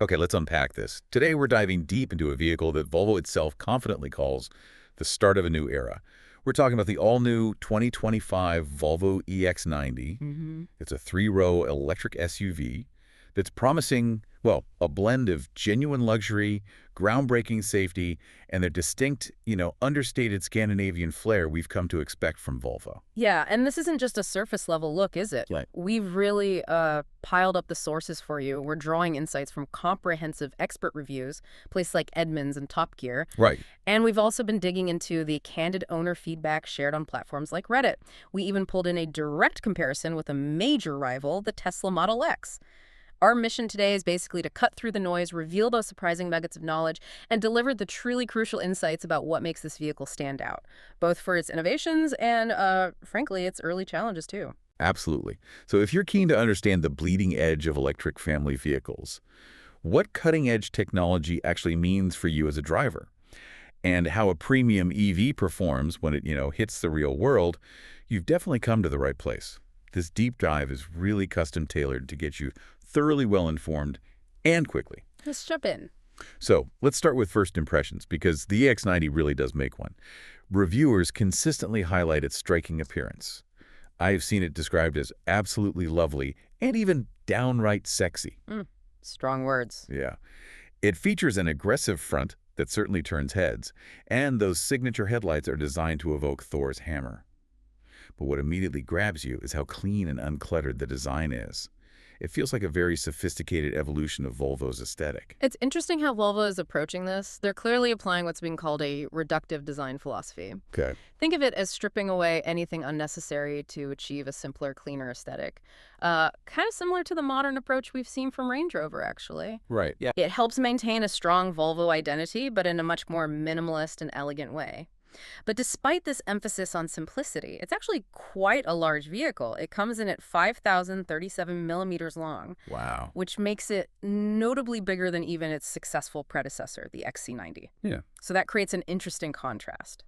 Okay, let's unpack this. Today we're diving deep into a vehicle that Volvo itself confidently calls the start of a new era. We're talking about the all-new 2025 Volvo EX90. Hmm. It's a three-row electric SUV that's promising, well, a blend of genuine luxury, groundbreaking safety, and the distinct, understated Scandinavian flair we've come to expect from Volvo. Yeah, and this isn't just a surface level look, is it? Right. We've really piled up the sources for you. We're drawing insights from comprehensive expert reviews, places like Edmunds and Top Gear. Right. And we've also been digging into the candid owner feedback shared on platforms like Reddit. We even pulled in a direct comparison with a major rival, the Tesla Model X. Our mission today is basically to cut through the noise, reveal those surprising nuggets of knowledge, and deliver the truly crucial insights about what makes this vehicle stand out, both for its innovations and, frankly, its early challenges, too. Absolutely. So if you're keen to understand the bleeding edge of electric family vehicles, what cutting-edge technology actually means for you as a driver, and how a premium EV performs when it, hits the real world, you've definitely come to the right place. This deep dive is really custom tailored to get you thoroughly well-informed and quickly. Let's jump in. So let's start with first impressions, because the EX90 really does make one. Reviewers consistently highlight its striking appearance. I've seen it described as absolutely lovely and even downright sexy. Strong words. Yeah. It features an aggressive front that certainly turns heads, and those signature headlights are designed to evoke Thor's hammer. But what immediately grabs you is how clean and uncluttered the design is. It feels like a very sophisticated evolution of Volvo's aesthetic. It's interesting how Volvo is approaching this. They're clearly applying what's being called a reductive design philosophy. Okay. Think of it as stripping away anything unnecessary to achieve a simpler, cleaner aesthetic. Kind of similar to the modern approach we've seen from Range Rover, actually. Right. Yeah. It helps maintain a strong Volvo identity, but in a much more minimalist and elegant way. But despite this emphasis on simplicity, it's actually quite a large vehicle. It comes in at 5,037 millimeters long, Wow. which makes it notably bigger than even its successful predecessor, the XC90. Yeah. So that creates an interesting contrast.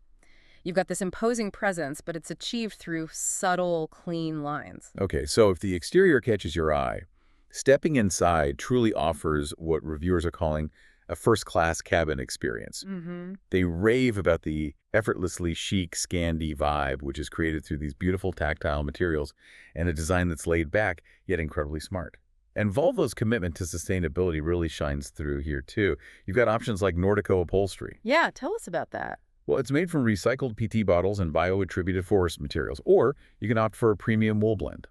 You've got this imposing presence, but it's achieved through subtle, clean lines. Okay, so if the exterior catches your eye, stepping inside truly offers what reviewers are calling a first-class cabin experience. Mm-hmm. They rave about the effortlessly chic Scandi vibe, which is created through these beautiful tactile materials and a design that's laid back, yet incredibly smart. And Volvo's commitment to sustainability really shines through here, too. You've got options like Nordico upholstery. Yeah, tell us about that. Well, it's made from recycled PET bottles and bio-attributed forest materials, or you can opt for a premium wool blend.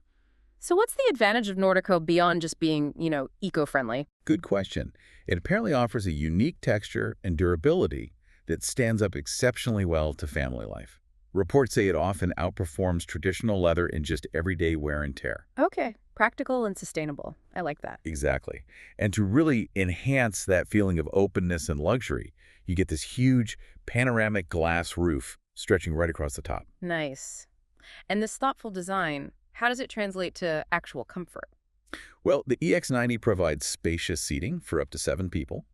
So what's the advantage of Nordico beyond just being, eco-friendly? Good question. It apparently offers a unique texture and durability that stands up exceptionally well to family life. Reports say it often outperforms traditional leather in just everyday wear and tear. Okay, practical and sustainable. I like that. Exactly. And to really enhance that feeling of openness and luxury, you get this huge panoramic glass roof stretching right across the top. Nice. And this thoughtful design, how does it translate to actual comfort? Well, the EX90 provides spacious seating for up to 7 people.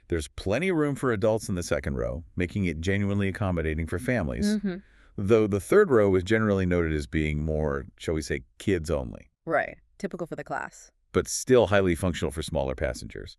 There's plenty of room for adults in the second row, making it genuinely accommodating for families. Mm-hmm. Though the third row is generally noted as being more, shall we say, kids only, Right. Typical for the class. but still highly functional for smaller passengers.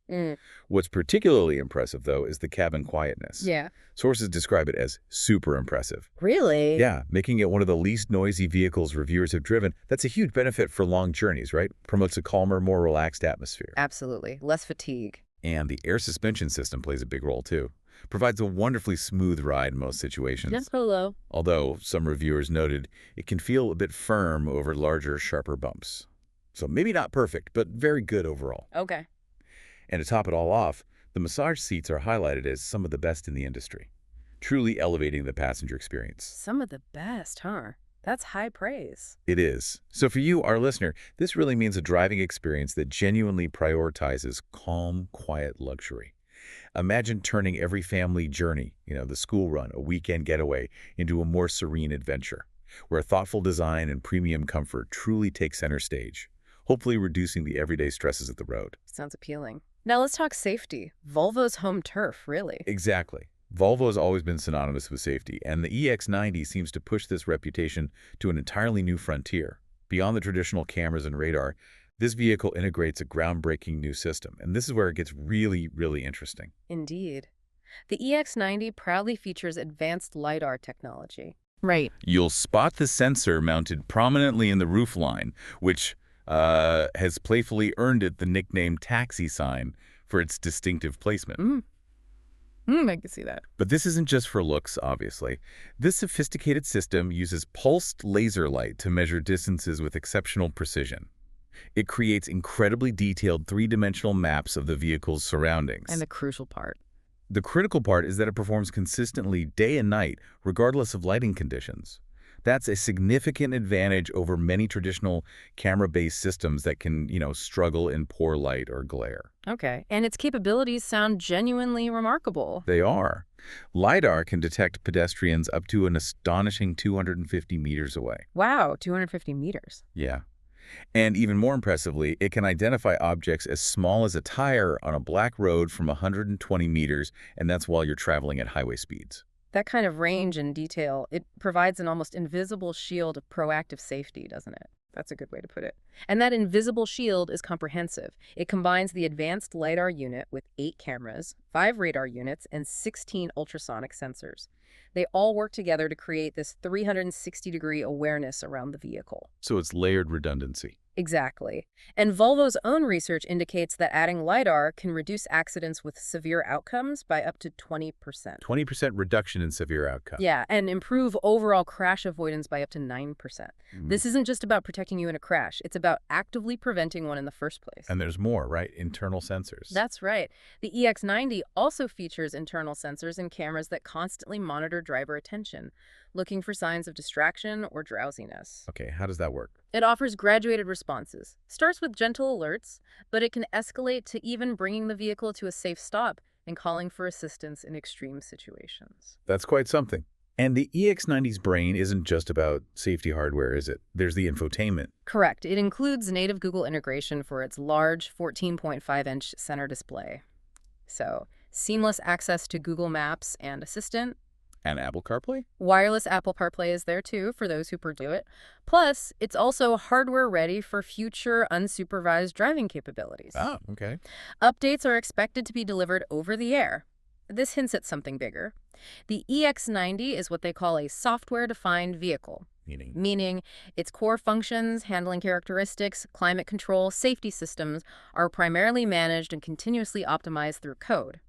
What's particularly impressive, though, is the cabin quietness. Yeah. Sources describe it as super impressive. Really? Yeah, making it one of the least noisy vehicles reviewers have driven. That's a huge benefit for long journeys, right? Promotes a calmer, more relaxed atmosphere. Absolutely. Less fatigue. And the air suspension system plays a big role, too. Provides a wonderfully smooth ride in most situations. Just hello. Although some reviewers noted it can feel a bit firm over larger, sharper bumps. So maybe not perfect, but very good overall. Okay. And to top it all off, the massage seats are highlighted as some of the best in the industry, truly elevating the passenger experience. Some of the best, huh? That's high praise. It is. So for you, our listener, this really means a driving experience that genuinely prioritizes calm, quiet luxury. Imagine turning every family journey, the school run, a weekend getaway, into a more serene adventure, where thoughtful design and premium comfort truly take center stage, hopefully reducing the everyday stresses of the road. Sounds appealing. Now let's talk safety. Volvo's home turf, really. Exactly. Volvo has always been synonymous with safety, and the EX90 seems to push this reputation to an entirely new frontier. Beyond the traditional cameras and radar, This vehicle integrates a groundbreaking new system, and this is where it gets really, really interesting. Indeed. The EX90 proudly features advanced LiDAR technology. Right. You'll spot the sensor mounted prominently in the roofline, which has playfully earned it the nickname taxi sign for its distinctive placement. I can see that. But this isn't just for looks, obviously. This sophisticated system uses pulsed laser light to measure distances with exceptional precision. It creates incredibly detailed three-dimensional maps of the vehicle's surroundings. And the crucial part. The critical part is that it performs consistently day and night, regardless of lighting conditions. That's a significant advantage over many traditional camera-based systems that can, struggle in poor light or glare. Okay. And its capabilities sound genuinely remarkable. They are. LiDAR can detect pedestrians up to an astonishing 250 meters away. Wow, 250 meters. Yeah. And even more impressively, it can identify objects as small as a tire on a black road from 120 meters, and that's while you're traveling at highway speeds. That kind of range and detail, it provides an almost invisible shield of proactive safety, doesn't it? That's a good way to put it. And that invisible shield is comprehensive. It combines the advanced LiDAR unit with 8 cameras, 5 radar units, and 16 ultrasonic sensors. They all work together to create this 360-degree awareness around the vehicle. So it's layered redundancy. Exactly. And Volvo's own research indicates that adding LiDAR can reduce accidents with severe outcomes by up to 20%. 20% reduction in severe outcomes. Yeah, and improve overall crash avoidance by up to 9%. This isn't just about protecting you in a crash. It's about actively preventing one in the first place. And there's more, right? Internal sensors. That's right. The EX90 also features internal sensors and cameras that constantly monitor driver attention, looking for signs of distraction or drowsiness. Okay, how does that work? It offers graduated responses. Starts with gentle alerts, but it can escalate to even bringing the vehicle to a safe stop and calling for assistance in extreme situations. That's quite something. And the EX90's brain isn't just about safety hardware, is it? There's the infotainment. Correct. It includes native Google integration for its large 14.5-inch center display. So, seamless access to Google Maps and Assistant. And Apple CarPlay? Wireless Apple CarPlay is there too, for those who pursue it. Plus, it's also hardware ready for future unsupervised driving capabilities. Oh, okay. Updates are expected to be delivered over the air. This hints at something bigger. The EX90 is what they call a software-defined vehicle, meaning its core functions, handling characteristics, climate control, safety systems are primarily managed and continuously optimized through code.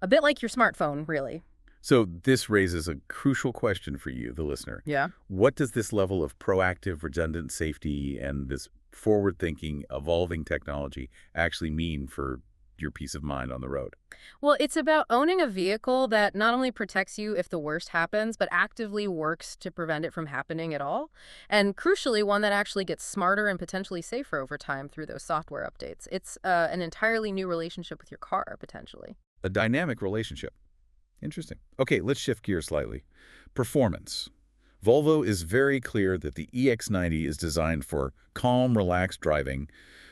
A bit like your smartphone, really. So this raises a crucial question for you, the listener. Yeah. What does this level of proactive, redundant safety and this forward-thinking, evolving technology actually mean for your peace of mind on the road? Well, it's about owning a vehicle that not only protects you if the worst happens, but actively works to prevent it from happening at all. And crucially, one that actually gets smarter and potentially safer over time through those software updates. It's an entirely new relationship with your car, potentially. A dynamic relationship. Interesting. Okay, let's shift gears slightly. Performance. Volvo is very clear that the EX90 is designed for calm, relaxed driving,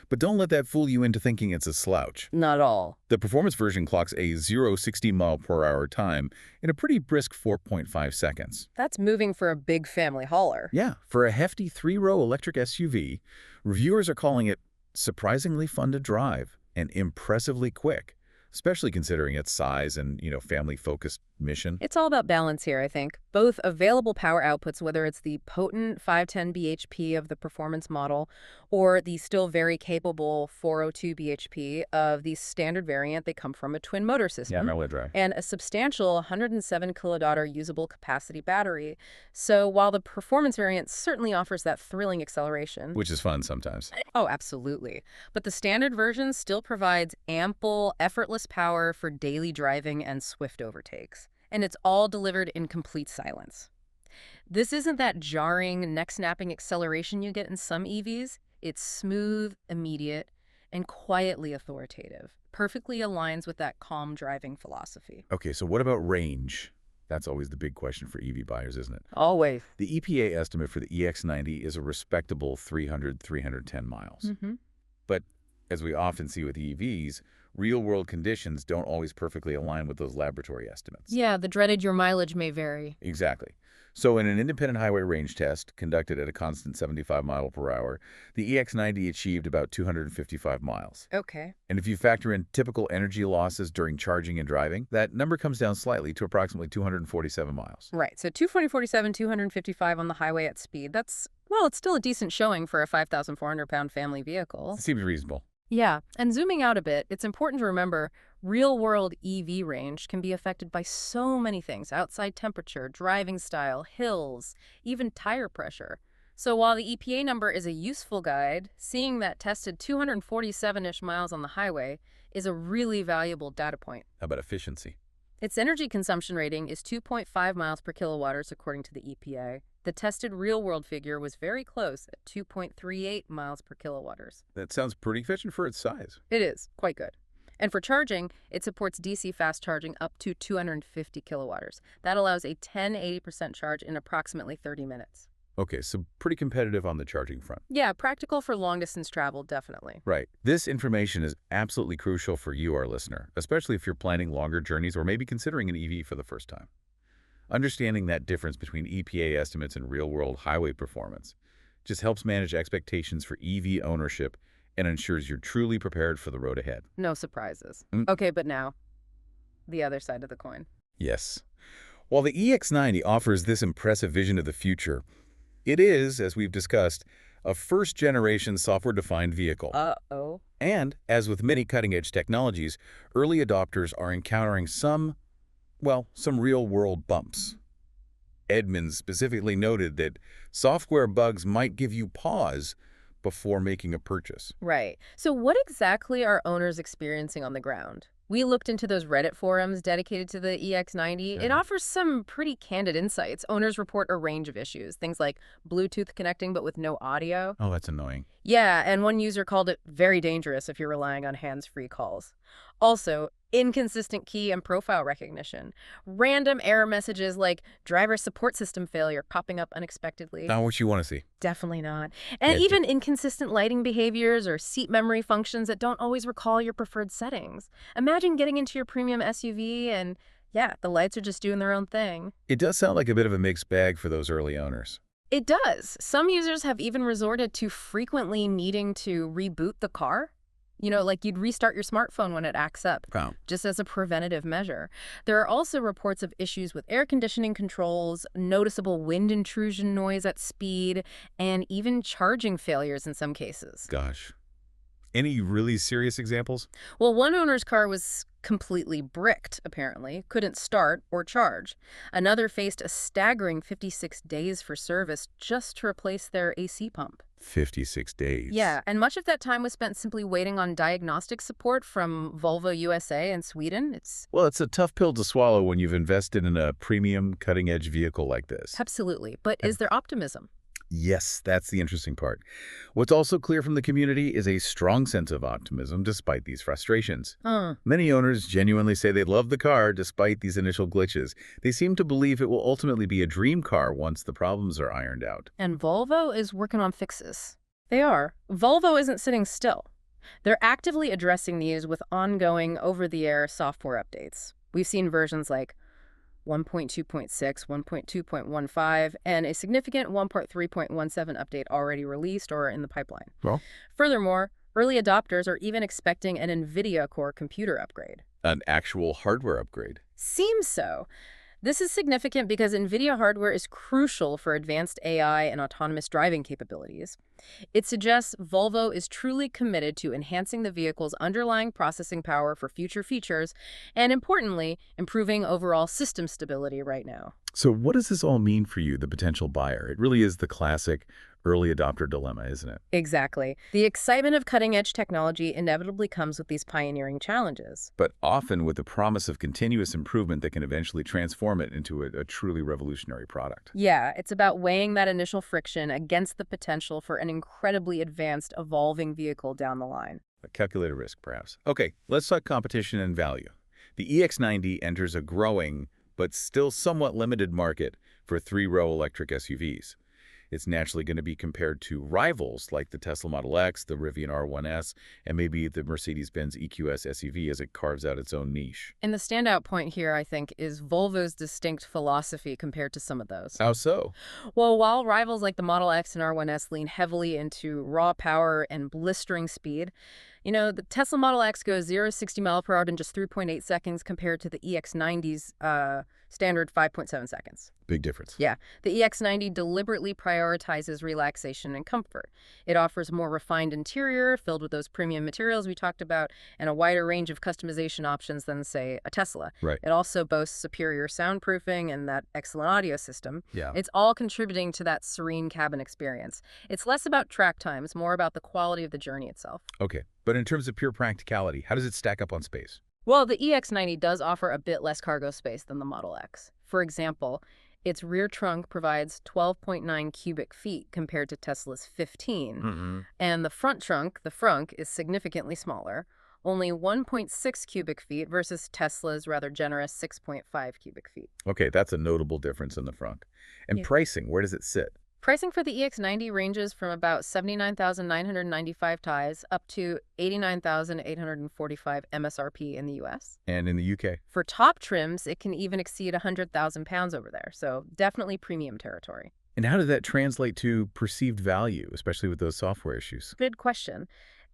but don't let that fool you into thinking it's a slouch. Not all. The performance version clocks a 0-60 mile/hour time in a pretty brisk 4.5 seconds. That's moving for a big family hauler. Yeah, for a hefty 3-row electric SUV, reviewers are calling it surprisingly fun to drive and impressively quick, especially considering its size and, family-focused mission. It's all about balance here, I think. Both available power outputs, whether it's the potent 510 bhp of the performance model or the still very capable 402 bhp of the standard variant, they come from a twin motor system. rear-wheel drive. And a substantial 107 kilodaughter usable capacity battery. So while the performance variant certainly offers that thrilling acceleration, Which is fun sometimes. oh, absolutely. But the standard version still provides ample, effortless power for daily driving and swift overtakes. And it's all delivered in complete silence. This isn't that jarring, neck-snapping acceleration you get in some EVs. It's smooth, immediate, and quietly authoritative. Perfectly aligns with that calm driving philosophy. Okay, so what about range? That's always the big question for EV buyers, isn't it? Always. The EPA estimate for the EX90 is a respectable 310 miles. But as we often see with EVs, real-world conditions don't always perfectly align with those laboratory estimates. Yeah, the dreaded your mileage may vary. Exactly. So in an independent highway range test conducted at a constant 75 mile per hour, the EX90 achieved about 255 miles. Okay. And if you factor in typical energy losses during charging and driving, that number comes down slightly to approximately 247 miles. Right, so 247, 255 on the highway at speed. That's, well, it's still a decent showing for a 5,400-pound family vehicle. Seems reasonable. Yeah, and zooming out a bit, it's important to remember real-world EV range can be affected by so many things: outside temperature, driving style, hills, even tire pressure. So while the EPA number is a useful guide, seeing that tested 247-ish miles on the highway is a really valuable data point. How about efficiency? Its energy consumption rating is 2.5 miles per kilowatt according to the EPA. The tested real-world figure was very close at 2.38 miles per kilowatt. That sounds pretty efficient for its size. It is, quite good. And for charging, it supports DC fast charging up to 250 kilowatts. That allows a 10-80% charge in approximately 30 minutes. Okay, so pretty competitive on the charging front. Yeah, practical for long-distance travel, definitely. Right. This information is absolutely crucial for you, our listener, especially if you're planning longer journeys or maybe considering an EV for the first time. Understanding that difference between EPA estimates and real-world highway performance just helps manage expectations for EV ownership and ensures you're truly prepared for the road ahead. No surprises. Mm. Okay, but now, the other side of the coin. Yes. While the EX90 offers this impressive vision of the future, it is, as we've discussed, a first-generation software-defined vehicle. Uh-oh. And, as with many cutting-edge technologies, early adopters are encountering some real-world bumps. Edmunds specifically noted that software bugs might give you pause before making a purchase. Right. So what exactly are owners experiencing on the ground? We looked into those Reddit forums dedicated to the EX90. It Yeah. offers some pretty candid insights. Owners report a range of issues, things like Bluetooth connecting but with no audio. Oh, that's annoying. Yeah, and one user called it very dangerous if you're relying on hands-free calls. Also, inconsistent key and profile recognition. Random error messages like driver support system failure popping up unexpectedly. Not what you want to see. Definitely not. And Yeah, even inconsistent lighting behaviors or seat memory functions that don't always recall your preferred settings. Imagine getting into your premium SUV and, yeah, the lights are just doing their own thing. It does sound like a bit of a mixed bag for those early owners. It does. Some users have even resorted to frequently needing to reboot the car. You know, like you'd restart your smartphone when it acts up, Wow. just as a preventative measure. There are also reports of issues with air conditioning controls, noticeable wind intrusion noise at speed, and even charging failures in some cases. Gosh. Any really serious examples? Well, one owner's car was completely bricked, apparently, couldn't start or charge. Another faced a staggering 56 days for service just to replace their AC pump. 56 days. Yeah, and much of that time was spent simply waiting on diagnostic support from Volvo USA in Sweden. Well, it's a tough pill to swallow when you've invested in a premium, cutting-edge vehicle like this. Absolutely. But is there optimism? Yes, that's the interesting part. What's also clear from the community is a strong sense of optimism despite these frustrations. Many owners genuinely say they love the car despite these initial glitches. They seem to believe it will ultimately be a dream car once the problems are ironed out. And Volvo is working on fixes. They are. Volvo isn't sitting still. They're actively addressing these with ongoing over-the-air software updates. We've seen versions like 1.2.6, 1.2.15, and a significant 1.3.17 update already released or in the pipeline. Well, Furthermore, early adopters are even expecting an NVIDIA core computer upgrade. an actual hardware upgrade. Seems so. This is significant because NVIDIA hardware is crucial for advanced AI and autonomous driving capabilities. It suggests Volvo is truly committed to enhancing the vehicle's underlying processing power for future features and, importantly, improving overall system stability right now. So what does this all mean for you, the potential buyer? It really is the classic early adopter dilemma, isn't it? Exactly. The excitement of cutting-edge technology inevitably comes with these pioneering challenges. But often with the promise of continuous improvement that can eventually transform it into a truly revolutionary product. Yeah, it's about weighing that initial friction against the potential for an incredibly advanced, evolving vehicle down the line. A calculated risk, perhaps. Okay, let's talk competition and value. The EX90 enters a growing, but still somewhat limited market for three-row electric SUVs. It's naturally going to be compared to rivals like the Tesla Model X, the Rivian R1S, and maybe the Mercedes-Benz EQS SUV as it carves out its own niche. And the standout point here, I think, is Volvo's distinct philosophy compared to some of those. How so? Well, while rivals like the Model X and R1S lean heavily into raw power and blistering speed, the Tesla Model X goes 0 to 60 miles per hour in just 3.8 seconds compared to the EX90's standard 5.7 seconds. Big difference. Yeah, the EX90 deliberately prioritizes relaxation and comfort. It offers a more refined interior filled with those premium materials we talked about and a wider range of customization options than, say, a Tesla. Right. It also boasts superior soundproofing and that excellent audio system. Yeah. It's all contributing to that serene cabin experience. It's less about track times, more about the quality of the journey itself. Okay. But in terms of pure practicality, how does it stack up on space? Well, the EX90 does offer a bit less cargo space than the Model X. For example, its rear trunk provides 12.9 cubic feet compared to Tesla's 15. And the front trunk, is significantly smaller, only 1.6 cubic feet versus Tesla's rather generous 6.5 cubic feet. Okay, that's a notable difference in the front. And Yeah. pricing, where does it sit? Pricing for the EX90 ranges from about 79,995 ties up to 89,845 MSRP in the US. And in the UK? For top trims, it can even exceed 100,000 pounds over there, so definitely premium territory. And how did that translate to perceived value, especially with those software issues? Good question.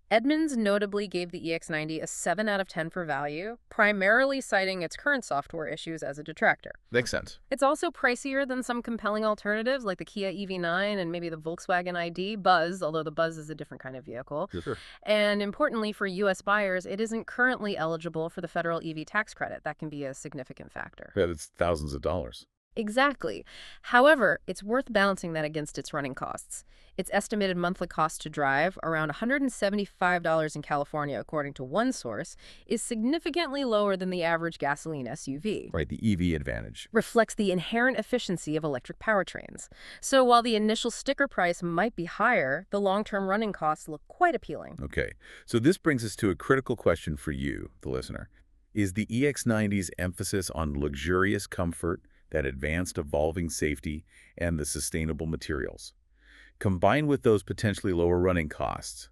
Edmunds notably gave the EX90 a 7 out of 10 for value, primarily citing its current software issues as a detractor. Makes sense. It's also pricier than some compelling alternatives like the Kia EV9 and maybe the Volkswagen ID Buzz, although the Buzz is a different kind of vehicle. Sure. And importantly for U.S. buyers, it isn't currently eligible for the federal EV tax credit. That can be a significant factor. Yeah, it's thousands of dollars. Exactly. However, it's worth balancing that against its running costs. Its estimated monthly cost to drive, around $175 in California, according to one source, is significantly lower than the average gasoline SUV. Right, the EV advantage. Reflects the inherent efficiency of electric powertrains. So while the initial sticker price might be higher, the long-term running costs look quite appealing. Okay, so this brings us to a critical question for you, the listener. Is the EX90's emphasis on luxurious comfort, that advanced evolving safety, and the sustainable materials, combined with those potentially lower running costs,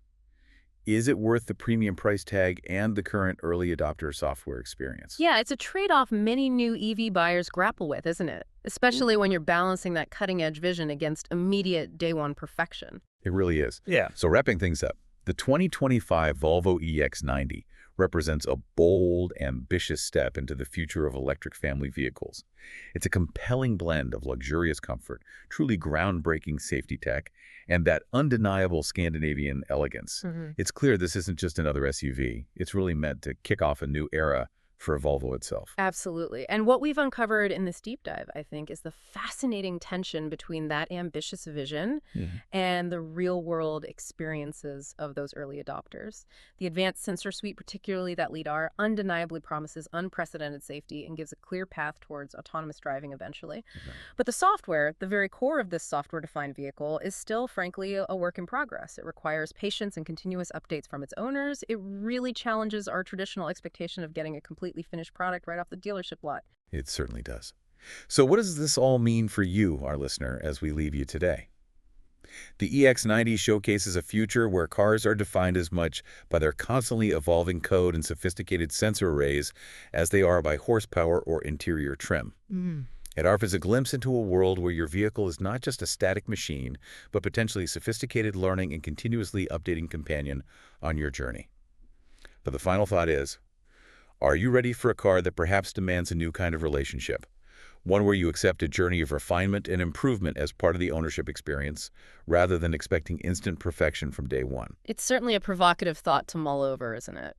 is it worth the premium price tag and the current early adopter software experience? Yeah, it's a trade-off many new EV buyers grapple with, isn't it? Especially when you're balancing that cutting-edge vision against immediate day-one perfection. It really is. Yeah. So wrapping things up, the 2025 Volvo EX90 represents a bold, ambitious step into the future of electric family vehicles. It's a compelling blend of luxurious comfort, truly groundbreaking safety tech, and that undeniable Scandinavian elegance. It's clear this isn't just another SUV. It's really meant to kick off a new era for Volvo itself. Absolutely. And what we've uncovered in this deep dive, I think, is the fascinating tension between that ambitious vision and the real-world experiences of those early adopters. The advanced sensor suite, particularly that LiDAR, undeniably promises unprecedented safety and gives a clear path towards autonomous driving eventually. But the software, the very core of this software-defined vehicle, is still, frankly, a work in progress. It requires patience and continuous updates from its owners. It really challenges our traditional expectation of getting a completely finished product right off the dealership lot. It certainly does. So what does this all mean for you, our listener, as we leave you today? The EX90 showcases a future where cars are defined as much by their constantly evolving code and sophisticated sensor arrays as they are by horsepower or interior trim. It offers a glimpse into a world where your vehicle is not just a static machine, but potentially sophisticated learning and continuously updating companion on your journey. But the final thought is, are you ready for a car that perhaps demands a new kind of relationship? One where you accept a journey of refinement and improvement as part of the ownership experience, rather than expecting instant perfection from day one. It's certainly a provocative thought to mull over, isn't it?